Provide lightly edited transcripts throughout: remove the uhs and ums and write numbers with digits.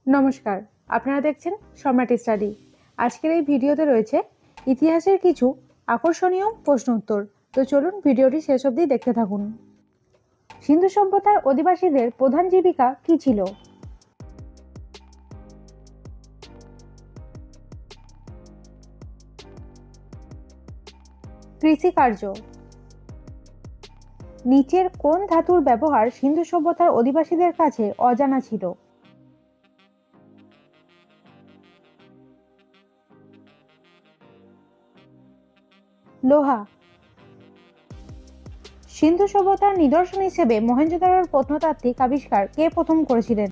নমস্কার, আপনারা দেখছেন সম্রাট স্টাডি। আজকের এই ভিডিওতে রয়েছে ইতিহাসের কিছু আকর্ষণীয় প্রশ্ন উত্তর। তো চলুন ভিডিওটি শেষ অবধি দেখতে থাকুন। সিন্ধু সভ্যতার অধিবাসীদের প্রধান জীবিকা কি ছিল? কৃষিকার্য। নিচের কোন ধাতুর ব্যবহার সিন্ধু সভ্যতার অধিবাসীদের কাছে অজানা ছিল? লোহা। সিন্ধু সভ্যতার নিদর্শন হিসেবে মহেঞ্জোদারোর প্রত্নতাত্ত্বিক আবিষ্কার কে প্রথম করেছিলেন?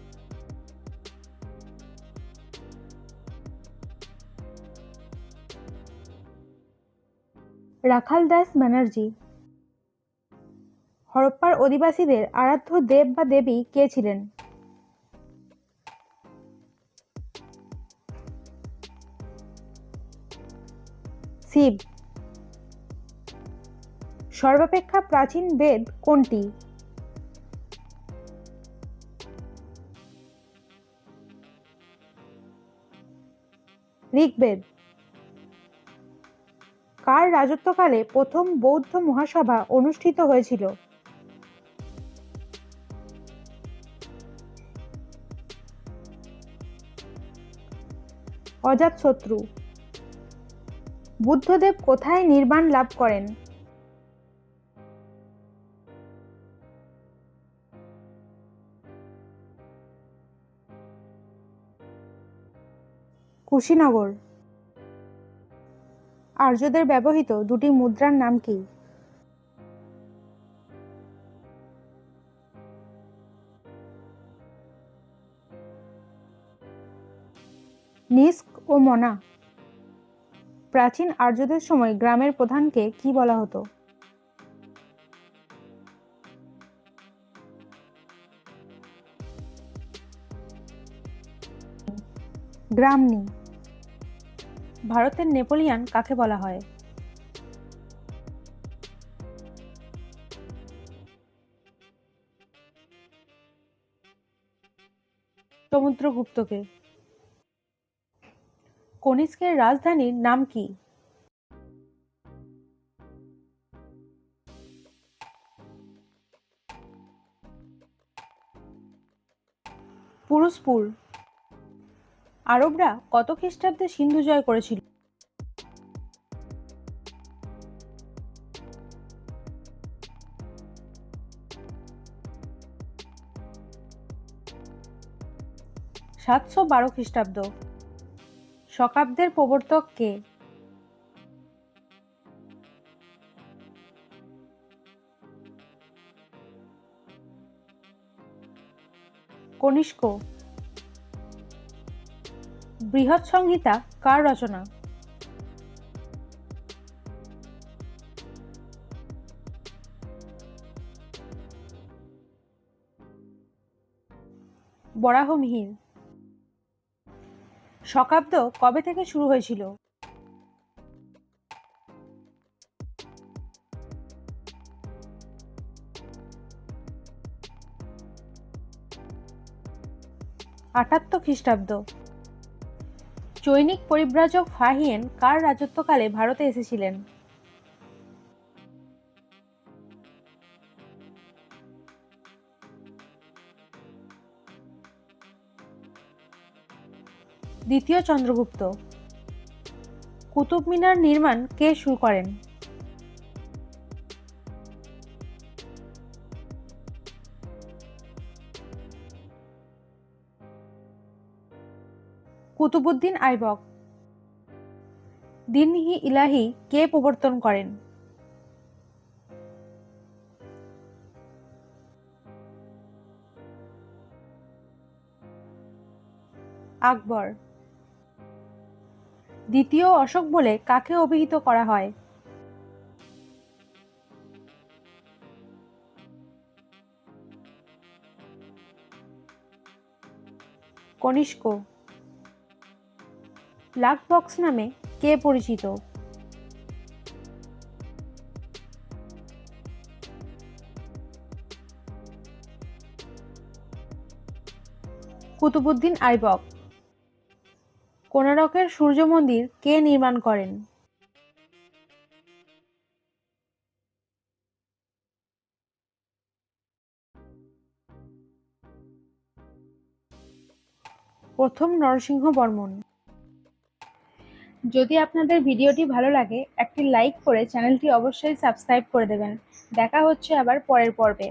রাখাল দাস ব্যানার্জি। হরপ্পার অধিবাসীদের আরাধ্য দেব বা দেবী কে ছিলেন? শিব। সর্বাপেক্ষা প্রাচীন বেদ কোনটি? ঋগ্বেদ। কার রাজত্বকালে প্রথম বৌদ্ধ মহাসভা অনুষ্ঠিত হয়েছিল? অজাতশত্রু। বুদ্ধদেব কোথায় নির্বাণ লাভ করেন? কুশীনগর। আর্যদের ব্যবহৃত দুটি মুদ্রার নাম কি? নিস্ক ও মনা। প্রাচীন আর্যদের সময় গ্রামের প্রধানকে কি বলা হতো? গ্রামনি। ভারতের নেপোলিয়ান কাকে বলা হয়? সমুদ্রগুপ্তকে। কনিষ্কের রাজধানীর নাম কি? পুরুষপুর। আরবরা কত খ্রিস্টাব্দে সিন্ধু জয় করেছিল? সাতশো 12 খ্রিস্টাব্দ। শকাব্দের প্রবর্তক কে? কনিষ্ক। বৃহৎ সংহিতা কার রচনা? বরাহমিহির। শকাব্দ কবে থেকে শুরু হয়েছিল? আটাত্তর খ্রিস্টাব্দ। চৈনিক পরিব্রাজক ফাহিয়েন কার রাজত্বকালে ভারতে এসেছিলেন? দ্বিতীয় চন্দ্রগুপ্ত। কুতুব মিনার নির্মাণ কে শুরু করেন? কুতুবউদ্দিন আইবক। দিন-ই ইলাহি কে প্রবর্তন করেন? আকবর। দ্বিতীয় অশোক বলে কাকে অভিহিত করা হয়? কনিষ্ক। ব্ল্যাক বক্স নামে কে পরিচিত? কুতুবউদ্দিন আইবক। কোণারকের সূর্য মন্দির কে নির্মাণ করেন? প্রথম নরসিংহ বর্মন। যদি আপনাদের ভিডিওটি ভালো লাগে একটি লাইক করে চ্যানেলটি অবশ্যই সাবস্ক্রাইব করে দেবেন। দেখা হচ্ছে আবার পরের পর্বে।